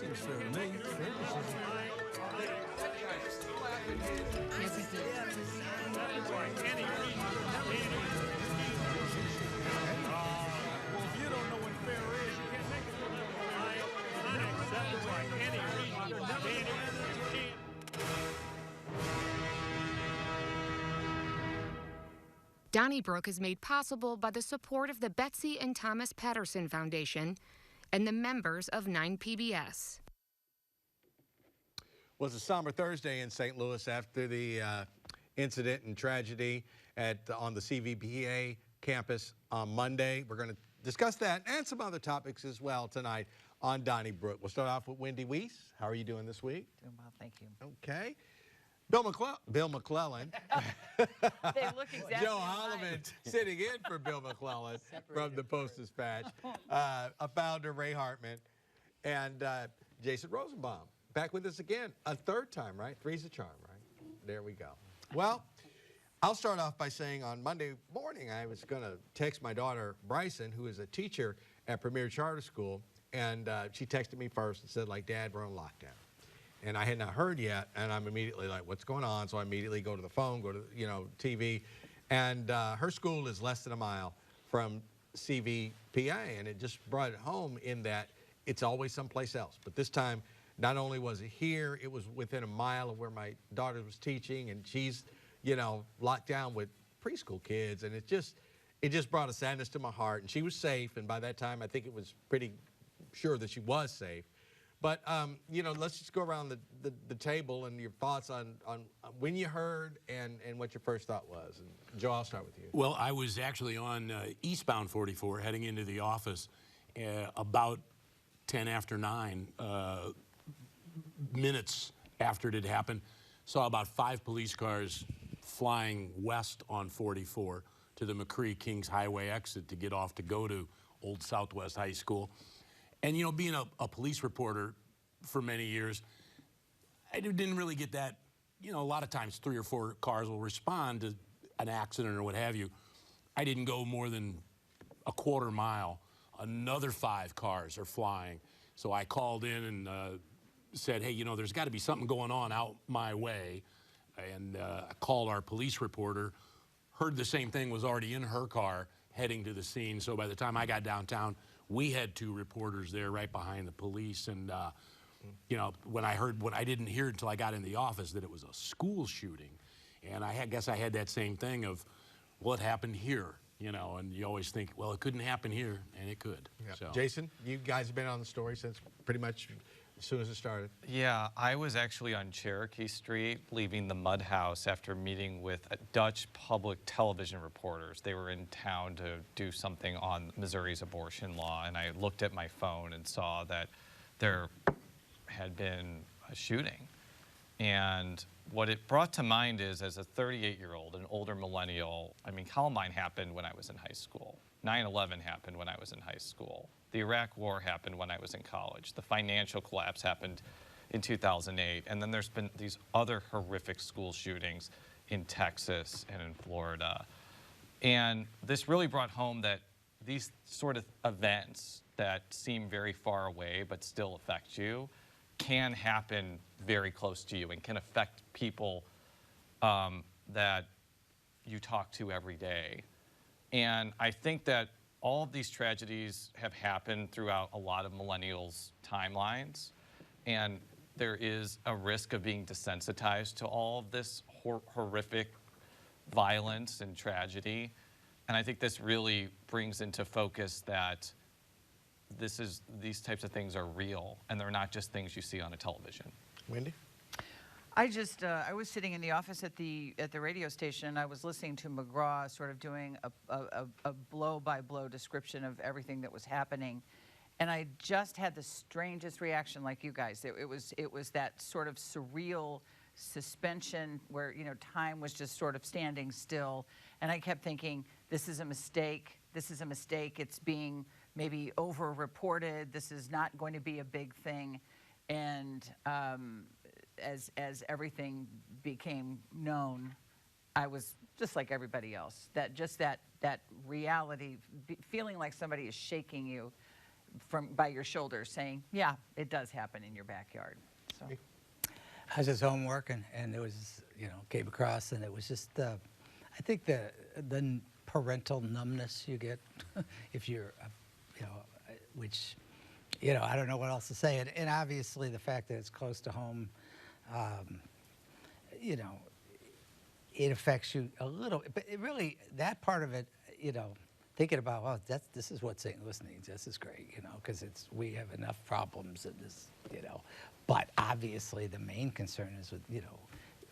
Looks fair to me. Well, if you don't know what fair is, you can't make it unacceptable by any reasonable standard. Donnybrook is made possible by the support of the Betsy and Thomas Patterson Foundation and the members of 9PBS. Well, it's a somber Thursday in St. Louis after the incident and tragedy on the CVPA campus on Monday. We're going to discuss that and some other topics as well tonight on Donnybrook. We'll start off with Wendy Wiese. How are you doing this week? Doing well, thank you. Okay. Bill McClellan. They look exactly Joe Holleman sitting in for Bill McClellan from the Post-Dispatch. A founder, Ray Hartmann, and Jason Rosenbaum. Back with us again, a third time, right? Three's a charm, right? There we go. Well, I'll start off by saying on Monday morning, I was going to text my daughter, Bryson, who is a teacher at Premier Charter School, and she texted me first and said, like, Dad, we're on lockdown. And I had not heard yet, and I'm immediately like, what's going on? So I immediately go to the phone, go to, TV, and her school is less than a mile from CVPA, and it just brought it home in that it's always someplace else. But this time, not only was it here, it was within a mile of where my daughter was teaching, and she's, locked down with preschool kids, and it just brought a sadness to my heart. And she was safe, and by that time, I think it was pretty sure that she was safe. But, let's just go around the table and your thoughts on when you heard and what your first thought was. And Joe, I'll start with you. Well, I was actually on eastbound 44 heading into the office about 10 after 9 minutes after it had happened. Saw about 5 police cars flying west on 44 to the McCree-Kings Highway exit to get off to go to Old Southwest High School. And, being a police reporter for many years, I didn't really get that. A lot of times 3 or 4 cars will respond to an accident or what have you. I didn't go more than a quarter mile. Another 5 cars are flying. So I called in and said, hey, there's got to be something going on out my way. And I called our police reporter, heard the same thing, was already in her car heading to the scene. So by the time I got downtown, we had 2 reporters there right behind the police. And, when I heard what I didn't hear until I got in the office that it was a school shooting. And I guess I had that same thing of what happened here, and you always think, well, it couldn't happen here, and it could. Yeah. So. Jason, you guys have been on the story since pretty much as soon as it started. Yeah, I was actually on Cherokee Street leaving the Mud House after meeting with Dutch public television reporters. They were in town to do something on Missouri's abortion law, and I looked at my phone and saw that there had been a shooting. And what it brought to mind is, as a 38-year-old, an older millennial, Columbine happened when I was in high school. 9/11 happened when I was in high school. The Iraq War happened when I was in college. The financial collapse happened in 2008. And then there's been these other horrific school shootings in Texas and in Florida. And this really brought home that these sort of events that seem very far away but still affect you can happen very close to you and can affect people that you talk to every day. And I think that all of these tragedies have happened throughout a lot of millennials' timelines, and there is a risk of being desensitized to all of this horrific violence and tragedy. And I think this really brings into focus that these types of things are real, and they're not just things you see on a television. Wendy? I was sitting in the office at the radio station, and I was listening to McGraw sort of doing a blow-by-blow description of everything that was happening, and I just had the strangest reaction, like you guys. It was that sort of surreal suspension where time was just sort of standing still, and I kept thinking, this is a mistake. This is a mistake. It's being maybe over-reported. This is not going to be a big thing, and as everything became known, I was just like everybody else. That reality, feeling like somebody is shaking you, from by your shoulder saying, yeah, it does happen in your backyard. So. I was just home working, and it was, came across, and it was just, I think the parental numbness you get if you're, which, I don't know what else to say. And obviously the fact that it's close to home, it affects you a little. But it really, that part of it, thinking about, well, this is what St. Louis needs. This is great, because we have enough problems in this, But obviously the main concern is with,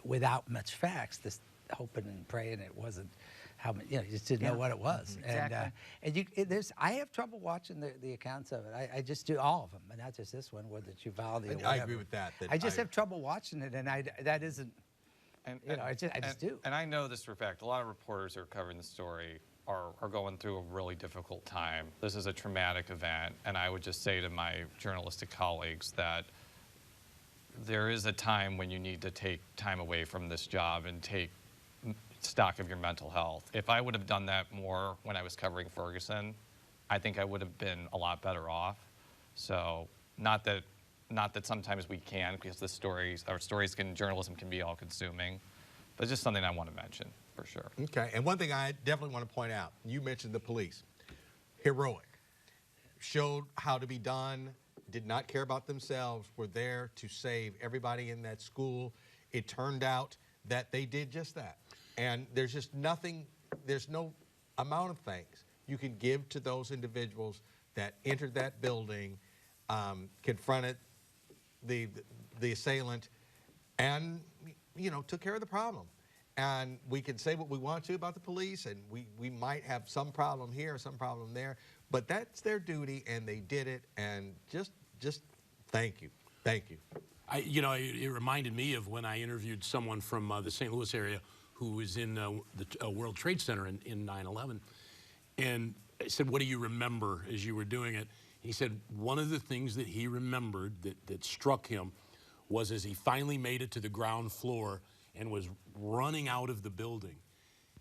without much facts, this hoping and praying it wasn't how many, you just didn't know what it was. Exactly. And I have trouble watching the accounts of it. I just do all of them, and not just this one, whether it's Uvalde or whatever. I agree with that. I just have trouble watching it, and that isn't, I just do. And I know this for a fact. A lot of reporters who are covering the story are going through a really difficult time. This is a traumatic event, and I would just say to my journalistic colleagues that there is a time when you need to take time away from this job and take stock of your mental health. If I would have done that more when I was covering Ferguson, I think I would have been a lot better off. So not that sometimes we can, because journalism can be all-consuming, but just something I want to mention for sure. Okay, and one thing I definitely want to point out, you mentioned the police. Heroic. Showed how to be done, did not care about themselves, were there to save everybody in that school. It turned out that they did just that. And there's just nothing, there's no amount of thanks you can give to those individuals that entered that building, confronted the assailant, and took care of the problem. And we can say what we want to about the police, and we might have some problem here, some problem there, but that's their duty, and they did it. And just thank you, thank you. It reminded me of when I interviewed someone from the St. Louis area who was in the World Trade Center in 9/11, and I said, "What do you remember as you were doing it?" He said one of the things that he remembered that struck him was as he finally made it to the ground floor and was running out of the building.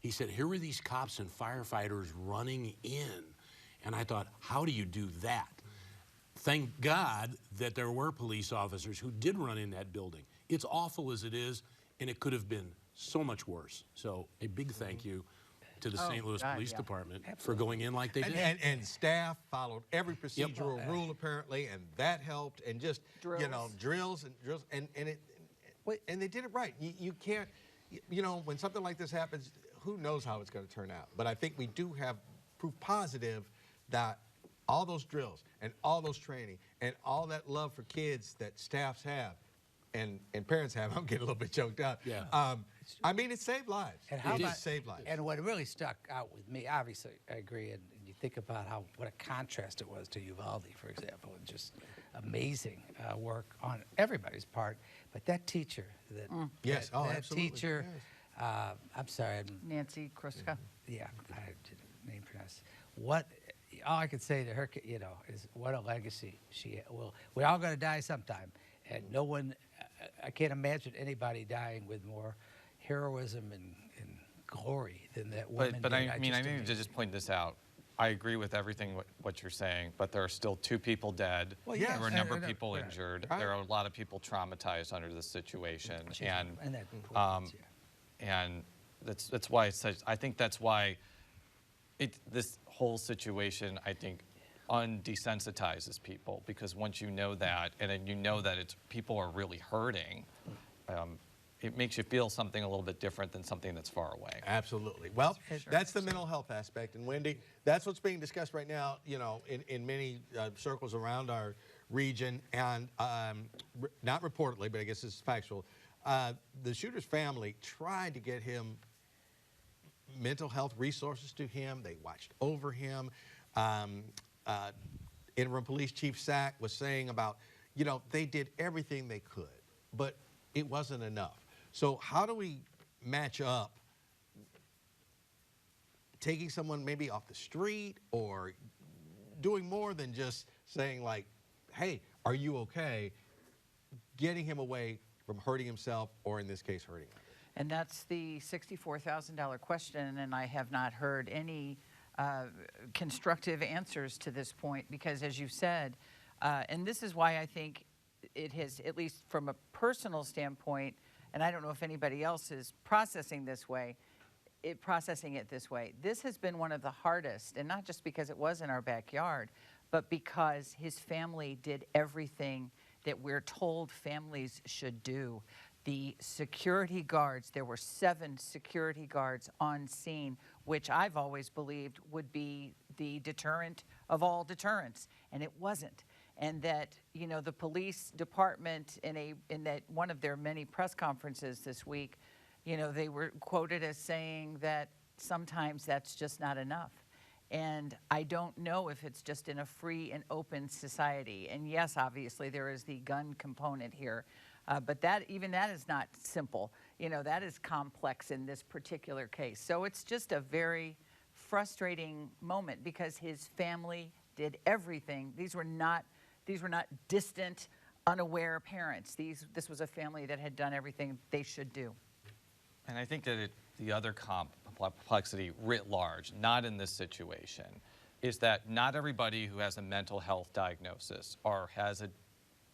He said, here were these cops and firefighters running in. And I thought, how do you do that? Thank God that there were police officers who did run in that building. It's awful as it is, and it could have been so much worse. So a big thank you to the St. Louis Police Department for going in like they did. And staff followed every procedural rule apparently, and that helped. And just drills, and they did it right. You can't, when something like this happens, who knows how it's going to turn out. But I think we do have proof positive that all those drills and all those training and all that love for kids that staffs have and parents have, I'm getting a little bit choked up. Yeah. I mean, it saved lives. And it just saved lives. And what really stuck out with me, obviously, I agree, and you think about what a contrast it was to Uvalde, for example, and just amazing work on everybody's part. But that teacher, yes, that absolutely. teacher, yes. I'm sorry, Nancy Kruska. Yeah, I didn't name pronounce. All I could say to her, is what a legacy she will. We're all going to die sometime, and no one. I can't imagine anybody dying with more heroism and glory than that woman. But I need to just point this out. I agree with everything what you're saying, but there are still 2 people dead. Well, yes. There were a number of people injured. Right. There are a lot of people traumatized under this situation, and that's why it's such. I think that's why this whole situation, I think, undesensitizes people, because once you know that, and then you know that people are really hurting, it makes you feel something a little bit different than something that's far away. Absolutely. Well, that's the mental health aspect. And Wendy, that's what's being discussed right now, in many circles around our region. And not reportedly, but I guess it's factual, the shooter's family tried to get him mental health resources to him. They watched over him. Interim Police Chief Sack was saying about, they did everything they could, but it wasn't enough. So how do we match up taking someone maybe off the street or doing more than just saying like, hey, are you okay? Getting him away from hurting himself, or in this case, hurting others. And that's the $64,000 question, and I have not heard any constructive answers to this point, because as you said, and this is why I think it has, at least from a personal standpoint, and I don't know if anybody else is processing it this way, this has been one of the hardest, and not just because it was in our backyard, but because his family did everything that we're told families should do. The security guards, there were 7 security guards on scene, which I've always believed would be the deterrent of all deterrents, and it wasn't. And that, you know, the police department in that one of their many press conferences this week, you know, they were quoted as saying that sometimes that's just not enough. And I don't know if it's just in a free and open society. And yes, obviously there is the gun component here, but even that is not simple. You know, that is complex in this particular case. So it's just a very frustrating moment because his family did everything. These were not distant, unaware parents. This was a family that had done everything they should do. And I think that the other complexity writ large, not in this situation, is that not everybody who has a mental health diagnosis or has a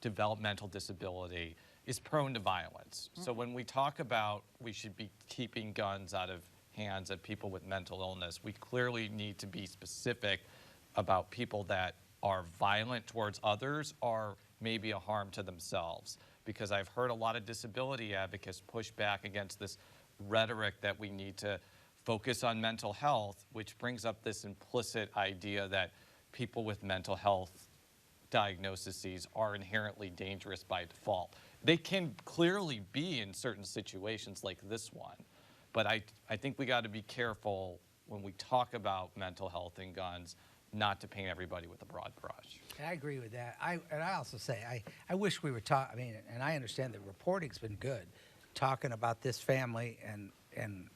developmental disability is prone to violence. So when we talk about we should be keeping guns out of hands of people with mental illness, we clearly need to be specific about people that are violent towards others or maybe a harm to themselves. Because I've heard a lot of disability advocates push back against this rhetoric that we need to focus on mental health, which brings up this implicit idea that people with mental health diagnoses are inherently dangerous by default. They can clearly be in certain situations like this one, but I think we got to be careful when we talk about mental health and guns not to paint everybody with a broad brush. I agree with that. And I also say, I wish we were talking, I mean, and I understand that reporting's been good, talking about this family, and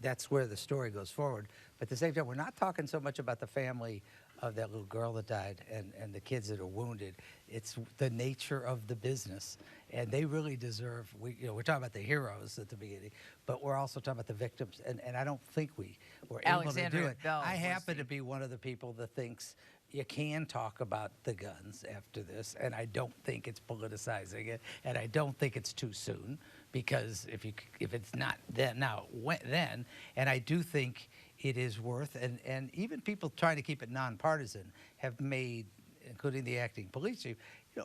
that's where the story goes forward. But at the same time, we're not talking so much about the family of that little girl that died and the kids that are wounded. It's the nature of the business. And they really deserve, we're talking about the heroes at the beginning, but we're also talking about the victims. And I don't think we were able to do it. I happen to be one of the people that thinks you can talk about the guns after this, and I don't think it's politicizing it, and I don't think it's too soon, because if it's not then, now, then, and I do think it is worth, and even people trying to keep it nonpartisan have made, including the acting police chief,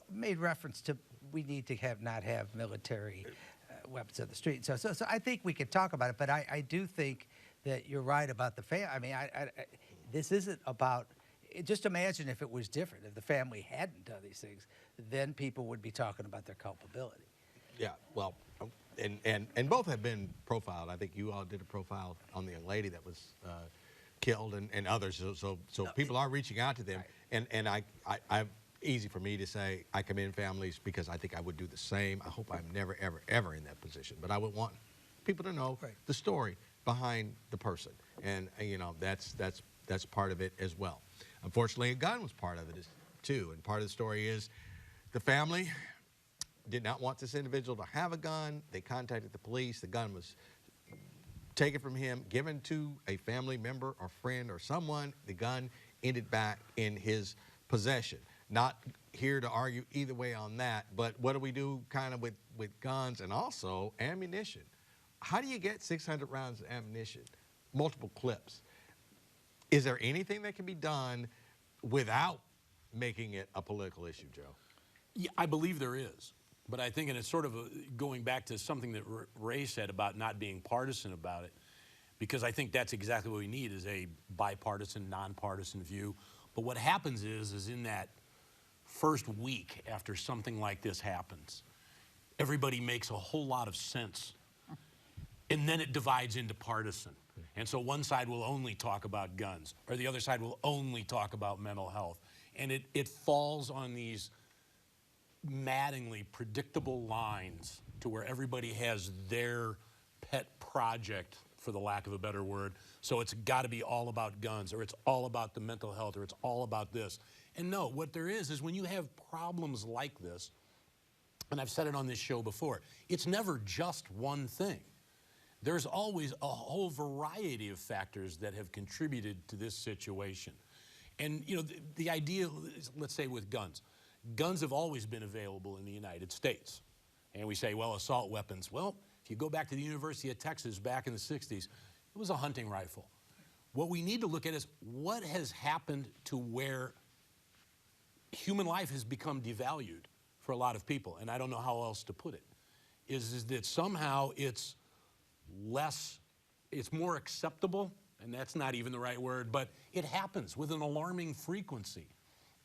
made reference to we need to not have military weapons on the street. So I think we could talk about it, but I do think that you're right about the family. I mean, this isn't about. Just imagine if it was different. If the family hadn't done these things, then people would be talking about their culpability. Yeah, well, and both have been profiled. I think you all did a profile on the young lady that was killed, and others. So people are reaching out to them, right. And I'm easy for me to say I commend families because I think I would do the same. I hope I'm never, ever, ever in that position, but I would want people to know right. the story behind the person, and that's part of it as well. Unfortunately, a gun was part of it too, and part of the story is the family did not want this individual to have a gun. They contacted the police. The gun was taken from him, given to a family member or friend or someone. The gun ended back in his possession. Not here to argue either way on that, but what do we do kind of with guns and also ammunition? How do you get 600 rounds of ammunition, multiple clips? Is there anything that can be done without making it a political issue, Joe? Yeah, I believe there is. But I think, and it's sort of going back to something that Ray said about not being partisan about it, because I think that's exactly what we need is a bipartisan, nonpartisan view. But what happens is in that first week after something like this happens, everybody makes a whole lot of sense. And then it divides into partisan. And so one side will only talk about guns, or the other side will only talk about mental health. And it falls on these maddeningly predictable lines to where everybody has their pet project, for the lack of a better word. So it's got to be all about guns, or it's all about the mental health, or it's all about this. And no, what there is when you have problems like this, and I've said it on this show before, it's never just one thing. There's always a whole variety of factors that have contributed to this situation. And, you know, the idea, let's say with guns. Guns have always been available in the United States. And we say, well, assault weapons. Well, if you go back to the University of Texas back in the 60s, it was a hunting rifle. What we need to look at is what has happened to where human life has become devalued for a lot of people. And I don't know how else to put it. Is that somehow it's more acceptable, and that's not even the right word, but it happens with an alarming frequency.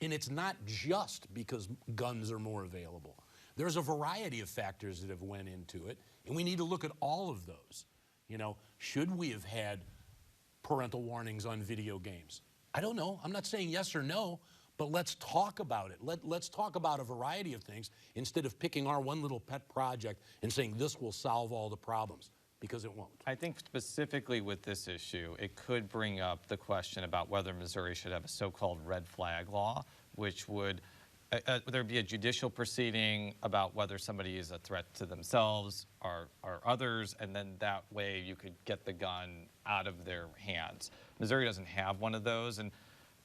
And it's not just because guns are more available. There's a variety of factors that have went into it, and we need to look at all of those. You know, should we have had parental warnings on video games? I don't know. I'm not saying yes or no, but let's talk about it. Let's talk about a variety of things instead of picking our one little pet project and saying this will solve all the problems, because it won't. I think specifically with this issue, it could bring up the question about whether Missouri should have a so-called red flag law, which would there'd be a judicial proceeding about whether somebody is a threat to themselves or others, and then that way you could get the gun out of their hands. Missouri doesn't have one of those, and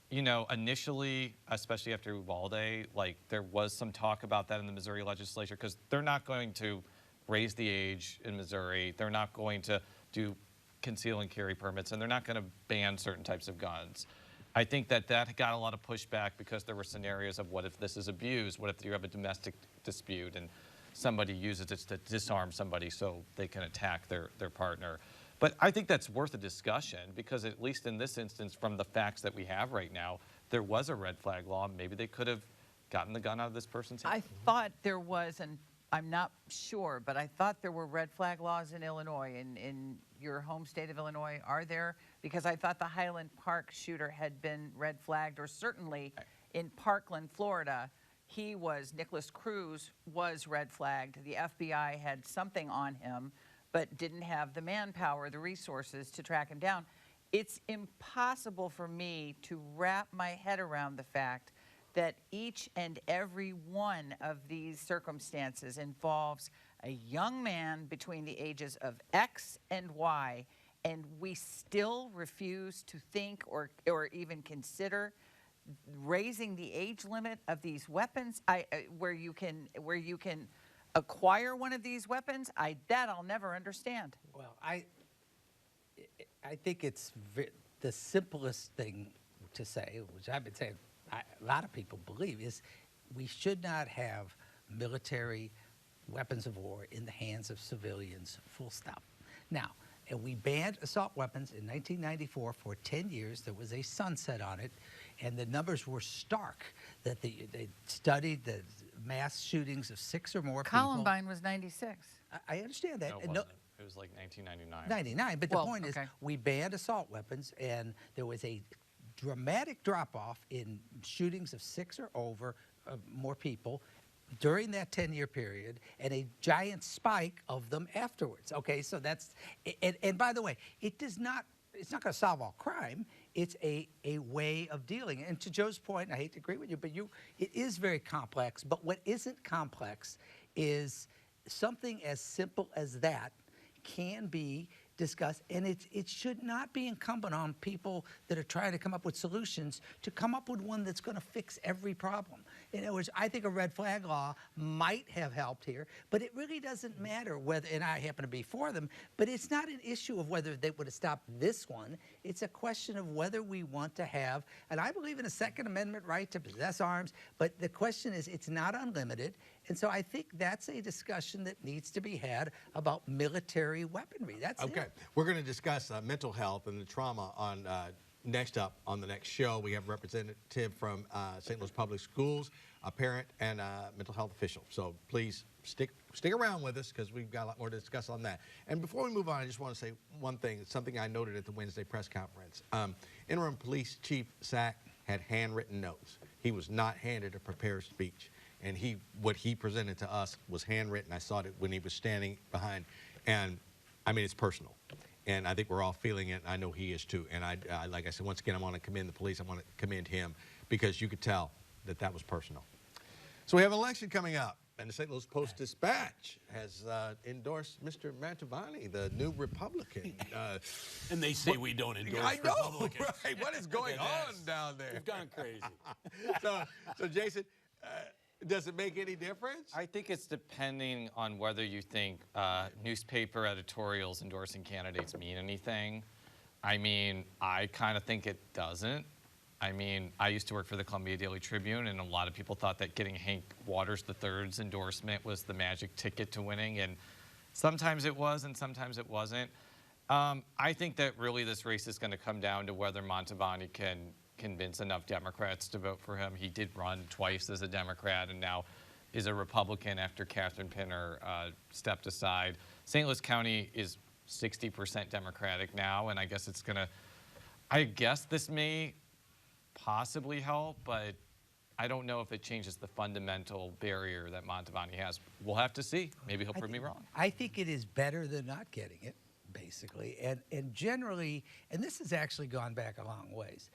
you know, initially, especially after Uvalde, like there was some talk about that in the Missouri legislature, because they're not going to raise the age in Missouri, they're not going to do conceal and carry permits, and they're not going to ban certain types of guns. I think that got a lot of pushback because there were scenarios of what if this is abused, what if you have a domestic dispute and somebody uses it to disarm somebody so they can attack their partner. But I think that's worth a discussion, because at least in this instance, from the facts that we have right now, there was a red flag law. Maybe they could have gotten the gun out of this person's hand. I thought there was, and I'm not sure, but I thought there were red flag laws in Illinois, in your home state of Illinois. Are there? Because I thought the Highland Park shooter had been red flagged, or certainly in Parkland, Florida, Nicholas Cruz was red flagged. The FBI had something on him, but didn't have the manpower, the resources to track him down. It's impossible for me to wrap my head around the fact that each and every one of these circumstances involves a young man between the ages of X and Y, and we still refuse to think or even consider raising the age limit of these weapons, where you can acquire one of these weapons. That I'll never understand. Well, I think it's the simplest thing to say, which I've been saying a lot of people believe, is we should not have military weapons of war in the hands of civilians, full stop. Now, and we banned assault weapons in 1994 for 10 years. There was a sunset on it, and the numbers were stark. That they studied the mass shootings of 6 or more people. Columbine was 96. I understand that. No, it wasn't. It was like 1999. 99, but the point is, we banned assault weapons, and there was a dramatic drop-off in shootings of 6 or over more people during that 10-year period, and a giant spike of them afterwards. Okay, so that's, and by the way, it's not going to solve all crime. It's a way of dealing. And to Joe's point, and I hate to agree with you, but it is very complex. But what isn't complex is something as simple as that can be discussed, and it should not be incumbent on people that are trying to come up with solutions to come up with one that's going to fix every problem. In other words, I think a red flag law might have helped here, but it really doesn't matter whether, and I happen to be for them, but it's not an issue of whether they would have stopped this one. It's a question of whether we want to have, and I believe in a Second Amendment right to possess arms, but the question is, it's not unlimited. And so I think that's a discussion that needs to be had about military weaponry. That's okay. We're going to discuss mental health and the trauma on next up on the next show. We have a representative from St. Louis Public Schools, a parent, and a mental health official. So please stick around with us, because we've got a lot more to discuss on that. And before we move on, I just want to say one thing, something I noted at the Wednesday press conference. Interim Police Chief Sack had handwritten notes. He was not handed a prepared speech. And what he presented to us was handwritten. I saw it when he was standing behind. And I mean, it's personal. And I think we're all feeling it. And I know he is too. And I like I said, once again, I want to commend the police. I want to commend him, because you could tell that was personal. So we have an election coming up. And the St. Louis Post-Dispatch has endorsed Mr. Mantovani, the new Republican. And they say we don't endorse I know, Republicans. right? What is going on down there? We've gone crazy. so Jason, does it make any difference? I think it's depending on whether you think newspaper editorials endorsing candidates mean anything. I mean, I kind of think it doesn't. I mean, I used to work for the Columbia Daily Tribune, and a lot of people thought that getting Hank Waters III's endorsement was the magic ticket to winning, and sometimes it was and sometimes it wasn't. I think that really this race is going to come down to whether Mantovani can convince enough Democrats to vote for him. He did run twice as a Democrat and now is a Republican after Catherine Pinner stepped aside. St. Louis County is 60% Democratic now, and I guess it's going to, I guess this may possibly help, but I don't know if it changes the fundamental barrier that Mantovani has. We'll have to see. Maybe he'll prove me wrong. I think it is better than not getting it, basically. And generally, and this has actually gone back a long ways,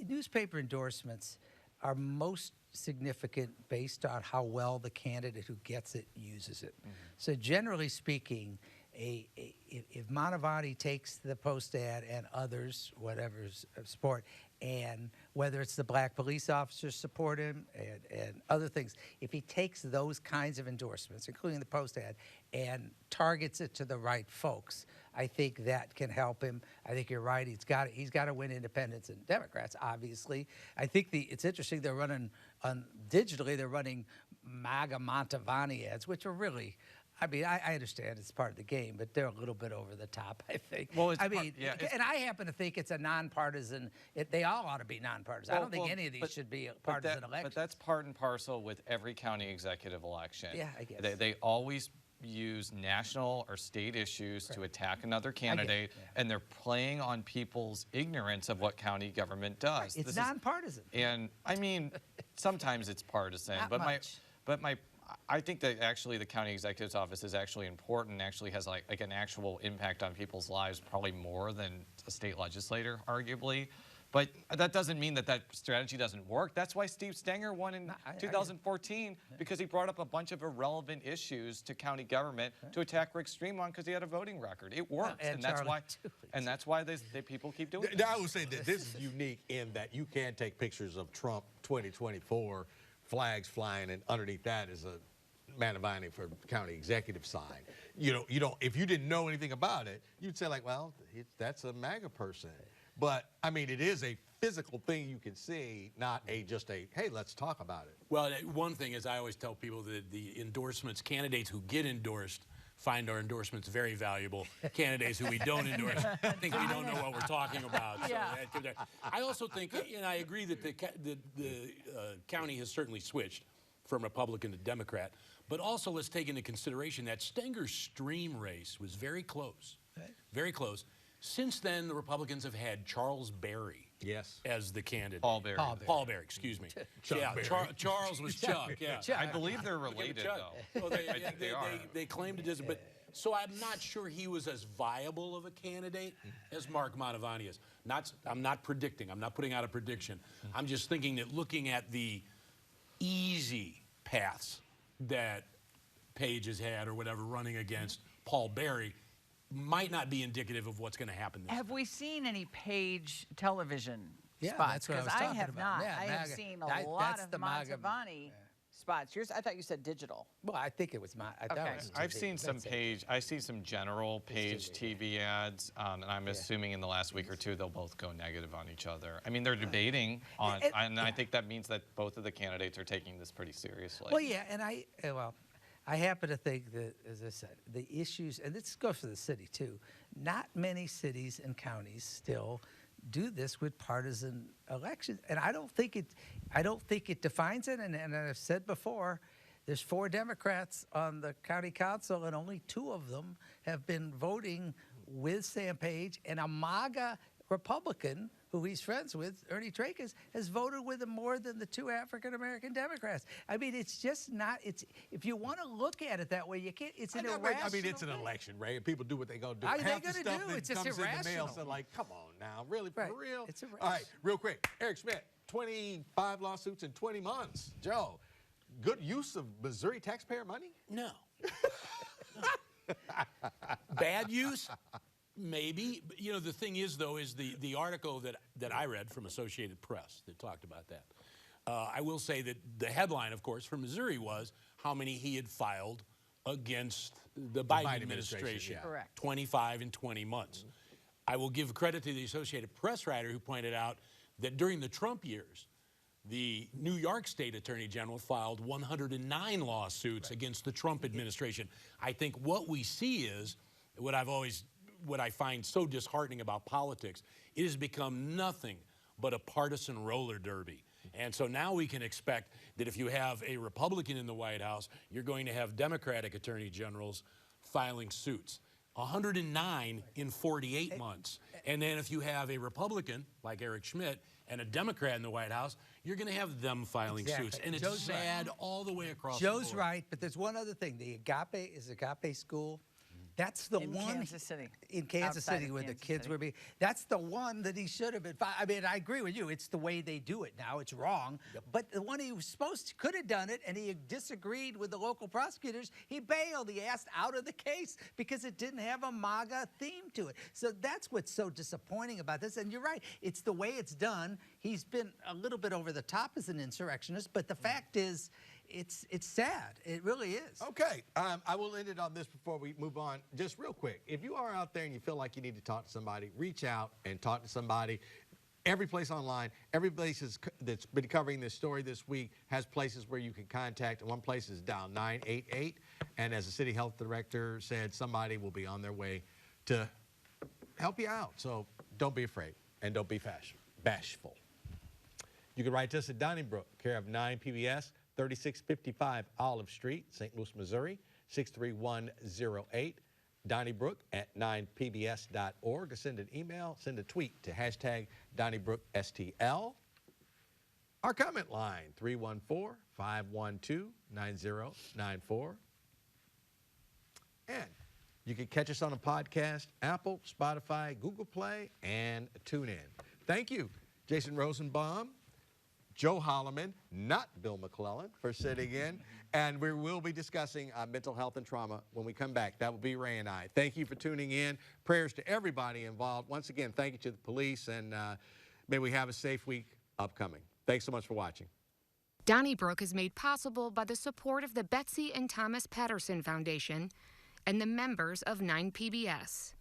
newspaper endorsements are most significant based on how well the candidate who gets it uses it. Mm-hmm. So generally speaking, if Mantovani takes the Post ad and others, whatever's support, and whether it's the black police officers support him and other things, if he takes those kinds of endorsements, including the Post ad, and targets it to the right folks, I think that can help him. I think you're right. He's got to win independents and Democrats, obviously. I think it's interesting they're running digitally. They're running MAGA Mantovani ads, which are really, I mean, I understand it's part of the game, but they're a little bit over the top, I think. Well, and I happen to think it's a nonpartisan. They all ought to be nonpartisan. I don't think any of these should be a partisan election. But that's part and parcel with every county executive election. Yeah, I guess. They always use national or state issues to attack another candidate, and they're playing on people's ignorance of what county government does. Right. It's nonpartisan. And I mean, sometimes it's partisan, I think that actually the county executive's office is actually important, actually has like an actual impact on people's lives, probably more than a state legislator, arguably. But that doesn't mean that strategy doesn't work. That's why Steve Stenger won in 2014, because he brought up a bunch of irrelevant issues to county government to attack Rick Stream because he had a voting record. It works, and that's why people keep doing it. I would say that this is unique in that you can take pictures of Trump 2024, flags flying, and underneath that is a Mantovani for county executive sign. You don't. If you didn't know anything about it, you'd say like, well, that's a MAGA person. But I mean, it is a physical thing you can see, not just a hey, let's talk about it. Well, one thing is I always tell people that the endorsements, candidates who get endorsed find our endorsements very valuable. Candidates who we don't endorse think we don't know what we're talking about. Yeah. So I also think, and I agree that the county has certainly switched from Republican to Democrat, but also let's take into consideration that Stenger's Stream race was very close, very close. Since then, the Republicans have had Charles Berry as the candidate. Paul Berry. Paul Berry, excuse me. Charles was Chuck, yeah. I believe they're related, though. Well, I think they are. They claimed it is, but so I'm not sure he was as viable of a candidate as Mark Mantovani is. I'm not predicting. I'm not putting out a prediction. I'm just thinking that looking at the easy paths that Page has had or whatever running against Paul Berry might not be indicative of what's going to happen this Have time. we seen any Page television spots? That's what I was Because talking have about. not. Yeah, I have MAGA. seen a lot of MAGA Mantovani spots. I thought you said digital. Well, I think it was I've seen some Page. I see some general Page TV ads, and I'm assuming in the last week or two they'll both go negative on each other. I mean, they're debating on, and I think that means that both of the candidates are taking this pretty seriously. Well, yeah, and I happen to think that, as I said, the issues, and this goes for the city too, not many cities and counties still do this with partisan elections, and I don't think it defines it. And I've said before, there's 4 Democrats on the county council, and only 2 of them have been voting with Sam Page, and a MAGA Republican who he's friends with, Ernie Tracus, has voted with him more than the 2 African-American Democrats. I mean, it's just not, if you want to look at it that way, you can't, it's an irrational I mean, it's an election, Ray, and people do what they're going to do. Half the stuff that comes in the mail, so like, come on now, really, for real? It's irrational. All right, real quick, Eric Schmitt, 25 lawsuits in 20 months. Joe, good use of Missouri taxpayer money? No. Bad use? Maybe. But, you know, the thing is, though, is the article that I read from Associated Press that talked about that. I will say that the headline, of course, from Missouri was how many he had filed against the Biden administration. Yeah. Correct. 25 in 20 months. Mm-hmm. I will give credit to the Associated Press writer who pointed out that during the Trump years, the New York State Attorney General filed 109 lawsuits against the Trump administration. I think what we see is what I find so disheartening about politics. It has become nothing but a partisan roller derby. And so now we can expect that if you have a Republican in the White House, you're going to have Democratic attorney generals filing suits. 109 in 48 months. And then if you have a Republican, like Eric Schmitt, and a Democrat in the White House, you're going to have them filing suits. And it's Joe's sad all the way across Joe's the board. right, but there's one other thing. The Agape School. That's the In one Kansas City. In Kansas Outside City, of where the Kansas kids City. were being. That's the one that he should have been. I mean, I agree with you. It's the way they do it now. It's wrong. But the one he was could have done it, and he disagreed with the local prosecutors. He bailed. He asked out of the case because it didn't have a MAGA theme to it. So that's what's so disappointing about this. And you're right. It's the way it's done. He's been a little bit over the top as an insurrectionist, but the fact is, it's sad. It really is. Okay, I will end it on this before we move on. Just real quick, if you are out there and you feel like you need to talk to somebody, reach out and talk to somebody. Every place online, every place that's been covering this story this week has places where you can contact. One place is dial 988, and as the city health director said, somebody will be on their way to help you out. So don't be afraid and don't be bashful. You can write to us at Donnybrook, care of 9 PBS. 3655 Olive Street, St. Louis, Missouri, 63108. Donnybrook at 9pbs.org. Or send an email, send a tweet to hashtag DonnybrookSTL. Our comment line, 314-512-9094. And you can catch us on a podcast, Apple, Spotify, Google Play, and TuneIn. Thank you, Jason Rosenbaum, Joe Holleman, not Bill McClellan, for sitting in. And we will be discussing mental health and trauma when we come back. That will be Ray and I. Thank you for tuning in. Prayers to everybody involved. Once again, thank you to the police, and may we have a safe week upcoming. Thanks so much for watching. Donnybrook is made possible by the support of the Betsy and Thomas Patterson Foundation and the members of 9PBS.